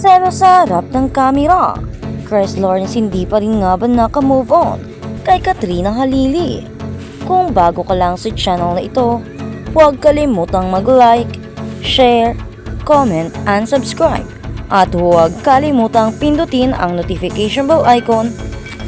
Selo sa harap ng kamera. Chris Lawrence hindi pa rin nga ba naka-move on kay Katrina Halili? Kung bago ka lang sa channel na ito, huwag kalimutang mag-like, share, comment, and subscribe. At huwag kalimutang pindutin ang notification bell icon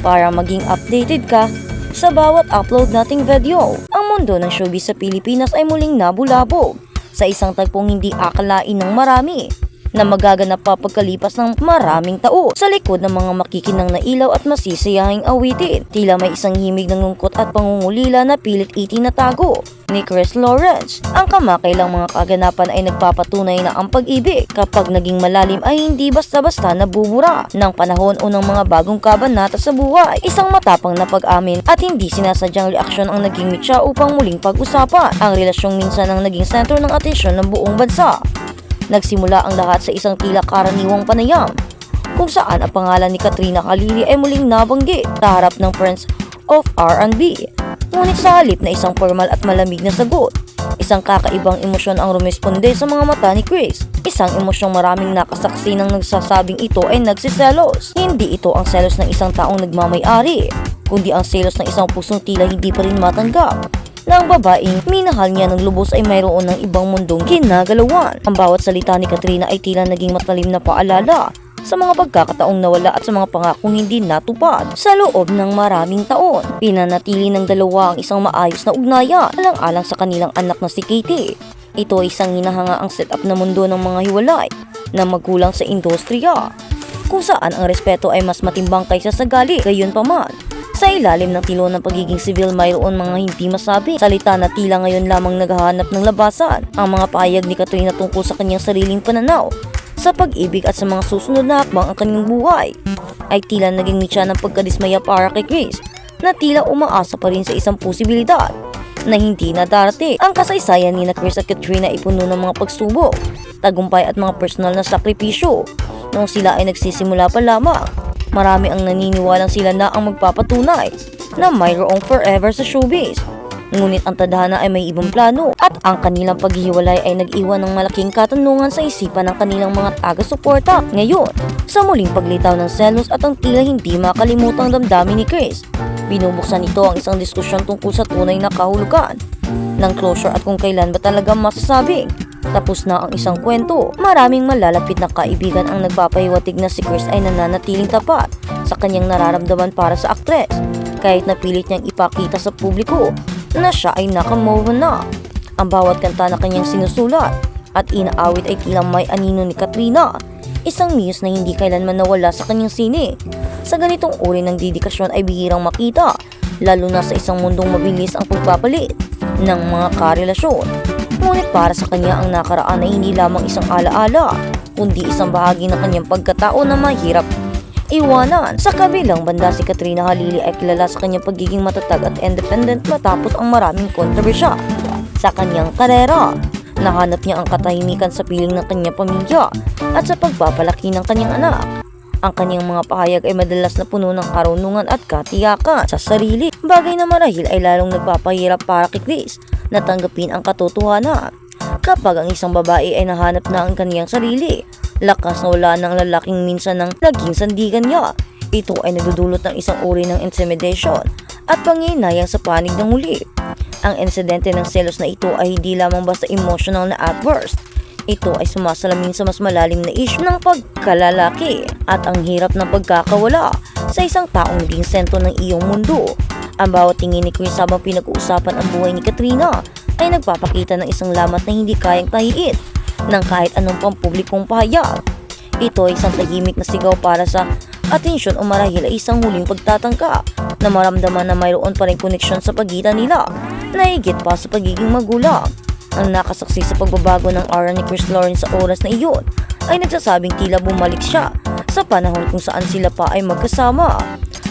para maging updated ka sa bawat upload nating video. Ang mundo ng showbiz sa Pilipinas ay muling nabulabog sa isang tagpong hindi akalain ng marami na magaganap pa pagkalipas ng maraming taon. Sa likod ng mga makikinang na ilaw at masisiyahing awitin, tila may isang himig ng lungkot at pangungulila na pilit itinatago ni Chris Lawrence. Ang kamakailang mga kaganapan ay nagpapatunay na ang pag-ibig kapag naging malalim ay hindi basta-basta nabubura ng panahon o ng mga bagong kabanata sa buhay. Isang matapang na pag-amin at hindi sinasadyang reaksyon ang naging mitya upang muling pag-usapan ang relasyong minsan ang naging sentro ng atensyon ng buong bansa. Nagsimula ang lahat sa isang tila karaniwang panayam kung saan ang pangalan ni Katrina Halili ay muling nabanggit sa harap ng Prince of R&B. Ngunit sa halip na isang formal at malamig na sagot, isang kakaibang emosyon ang rumisponde sa mga mata ni Chris. Isang emosyong maraming nakasaksi nang nagsasabing ito ay nagsiselos. Hindi ito ang selos ng isang taong nagmamay-ari, kundi ang selos ng isang pusong tila hindi pa rin matanggap na ang babaeng minahal niya ng lubos ay mayroon ng ibang mundong ginagalawan. Ang bawat salita ni Katrina ay tila naging matalim na paalala sa mga pagkakataong nawala at sa mga pangakong hindi natupad sa loob ng maraming taon. Pinanatili ng dalawa ang isang maayos na ugnayan alang-alang sa kanilang anak na si Katie. Ito ay isang hinahangaang setup na mundo ng mga hiwalay na magulang sa industriya, kung saan ang respeto ay mas matimbang kaysa sa galit. Gayunpaman, sa ilalim ng tilo ng pagiging civil, mayroon mga hindi masabi salita na tila ngayon lamang naghahanap ng labasan. Ang mga pahayag ni Katrina tungkol sa kanyang sariling pananaw sa pag-ibig at sa mga susunod na hakbang ang kanyang buhay ay tila naging mitya ng pagkadismaya para kay Chris, na tila umaasa pa rin sa isang posibilidad na hindi na darating. Ang kasaysayan ni Chris at Katrina ay puno ng mga pagsubok, tagumpay at mga personal na sakripisyo. Noong sila ay nagsisimula pa lamang, marami ang naniniwalang sila na ang magpapatunay na mayroong forever sa showbiz. Ngunit ang tadhana ay may ibang plano at ang kanilang paghihiwalay ay nag-iwan ng malaking katanungan sa isipan ng kanilang mga taga-suporta. Ngayon, sa muling paglitaw ng selos at ang tila hindi makalimutang damdamin ni Chris, binubuksan ito ang isang diskusyon tungkol sa tunay na kahulugan ng closure at kung kailan ba talaga masasabing tapos na ang isang kwento. Maraming malalapit na kaibigan ang nagpapahiwatig na si Chris ay nananatiling tapat sa kanyang nararamdaman para sa aktres, kahit napilit niyang ipakita sa publiko na siya ay naka-move on na. Ang bawat kanta na kanyang sinusulat at inaawit ay tila may anino ni Katrina, isang muse na hindi kailanman nawala sa kanyang sine. Sa ganitong uri ng dedikasyon ay bihirang makita, lalo na sa isang mundong mabilis ang pagpapalit ng mga karelasyon. Ngunit para sa kanya ang nakaraan ay hindi lamang isang alaala, kundi isang bahagi ng kanyang pagkatao na mahirap iwanan. Sa kabilang banda, si Katrina Halili ay kilala sa kanyang pagiging matatag at independent matapos ang maraming kontrobersya sa kanyang karera. Nahanap niya ang katahimikan sa piling ng kanyang pamilya at sa pagpapalaki ng kanyang anak. Ang kanyang mga pahayag ay madalas na puno ng karunungan at katiyakan sa sarili, bagay na marahil ay lalong nagpapahirap para kay Chris na tanggapin ang katotohanan. Kapag ang isang babae ay nahanap na ang kanyang sarili, lakas na wala ng lalaking minsan ng naging sandigan niya. Ito ay nagdudulot ng isang uri ng intimidation at panginayang sa panig ng huli. Ang insidente ng selos na ito ay hindi lamang basta emotional na outburst. Ito ay sumasalamin sa mas malalim na issue ng pagkalalaki at ang hirap ng pagkakawala sa isang taong naging sentro ng iyong mundo. Ang bawat tingin ni Chris habang pinag-uusapan ang buhay ni Katrina ay nagpapakita ng isang lamat na hindi kayang tahiin ng kahit anong pampublikong pahayag. Ito ay isang tahimik na sigaw para sa atensyon o marahil ay isang huling pagtatangka na maramdaman na mayroon pa rin koneksyon sa pagitan nila na higit pa sa pagiging magulang. Ang nakasaksi sa pagbabago ng aura ni Chris Lawrence sa oras na iyon ay nagsasabing tila bumalik siya sa panahon kung saan sila pa ay magkasama.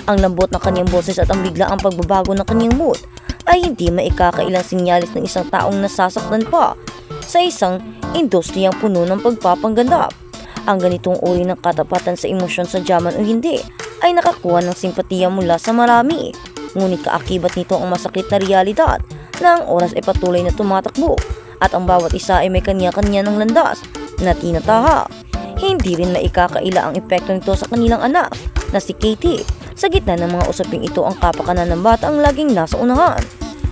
Ang lambot ng kanyang boses at ang biglaang pagbabago ng kanyang mood ay hindi maikakailang sinyalis ng isang taong nasasaktan pa sa isang industriyang puno ng pagpapanggandap. Ang ganitong uri ng katapatan sa emosyon sa jaman o hindi ay nakakuha ng simpatiya mula sa marami. Ngunit kaakibat nito ang masakit na realidad na ang oras ay patuloy na tumatakbo at ang bawat isa ay may kanya-kanya ng landas na tinatahak. Hindi rin maikakaila ang epekto nito sa kanilang anak na si Katie. Sa gitna ng mga usaping ito, ang kapakanan ng bata ang laging nasa unahan.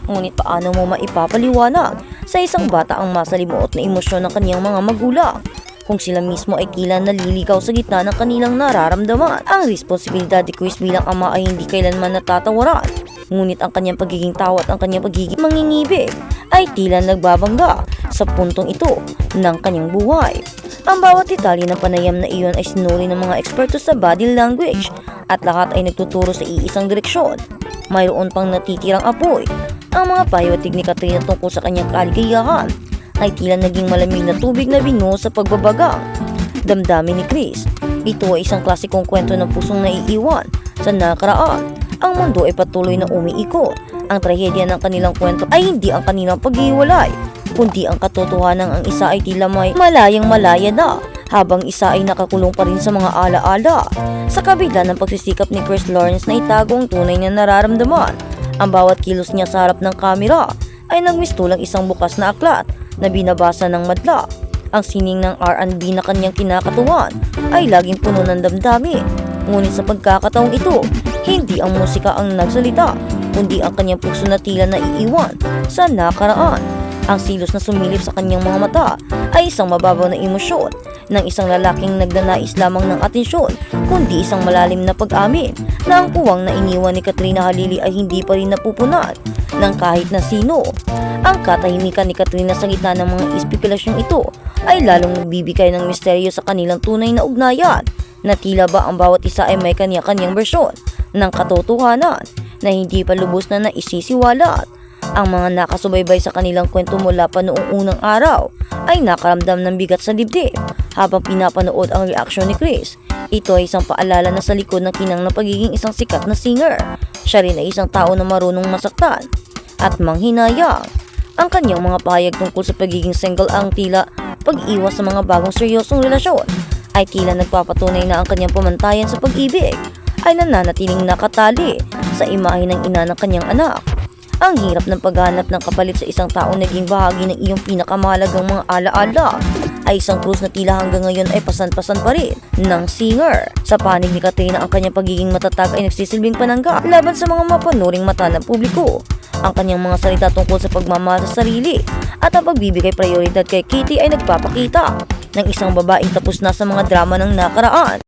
Ngunit paano mo maipapaliwanag sa isang bata ang masalimuot na emosyon ng kaniyang mga magulang kung sila mismo ay tila naliligaw sa gitna ng kanilang nararamdaman? Ang responsibilidad ni Chris bilang ama ay hindi kailanman natatawaran. Ngunit ang kanyang pagiging tawa at ang kanyang pagiging mangingibig ay tila nagbabangga sa puntong ito ng kanyang buhay. Ang bawat detalye ng panayam na iyon ay sinuri ng mga eksperto sa body language at lahat ay nagtuturo sa iisang direksyon. Mayroon pang natitirang apoy. Ang mga pahiwatig ni Katrina tungkol sa kanyang kaligayahan ay tila naging malamig na tubig na binuhos sa pagbabagang damdamin ni Chris. Ito ay isang klasikong kwento ng pusong naiiwan sa nakaraan. Ang mundo ay patuloy na umiikot. Ang trahedya ng kanilang kwento ay hindi ang kanilang paghiwalay, kundi ang katotohanan ang isa ay tila may malayang malaya na, habang isa ay nakakulong pa rin sa mga alaala. Sa kabila ng pagsisikap ni Chris Lawrence na itago ang tunay na nararamdaman, ang bawat kilos niya sa harap ng kamera ay nagmistulang isang bukas na aklat na binabasa ng madla. Ang sining ng R&B na kanyang kinakatuwan ay laging puno ng damdamin. Ngunit sa pagkakataong ito, hindi ang musika ang nagsalita, kundi ang kanyang puso na tila naiiwan sa nakaraan. Ang silos na sumilip sa kanyang mga mata ay isang mababaw na emosyon ng isang lalaking nagnanais lamang ng atensyon, kundi isang malalim na pag-amin na ang puwang na iniwan ni Katrina Halili ay hindi pa rin napupunan ng kahit na sino. Ang katahimikan ni Katrina sa gitna ng mga espekulasyong ito ay lalong nagbibigay ng misteryo sa kanilang tunay na ugnayan, na tila ba ang bawat isa ay may kanya-kanyang bersyon ng katotohanan na hindi pa lubos na naisisiwalat. Ang mga nakasubaybay sa kanilang kwento mula pa noong unang araw ay nakaramdam ng bigat sa dibdib habang pinapanood ang reaksyon ni Chris. Ito ay isang paalala na sa likod ng kinang na pagiging isang sikat na singer, siya rin ay isang tao na marunong masaktan at manghinayang. Ang kanyang mga pahayag tungkol sa pagiging single ang tila pag-iwas sa mga bagong seryosong relasyon ay tila nagpapatunay na ang kanyang pamantayan sa pag-ibig ay nananatiling nakatali sa imahe ng ina ng kanyang anak. Ang hirap ng paghanap ng kapalit sa isang taong naging bahagi ng iyong pinakamahalagang mga alaala ay isang krus na tila hanggang ngayon ay pasan-pasan pa rin ng singer. Sa panig ni Katrina, ang kanyang pagiging matatag ay nagsisilbing panangga laban sa mga mapanuring mata ng publiko. Ang kanyang mga salita tungkol sa pagmamahal sa sarili at ang pagbibigay prioridad kay Katie ay nagpapakita ng isang babaeng tapos na sa mga drama ng nakaraan.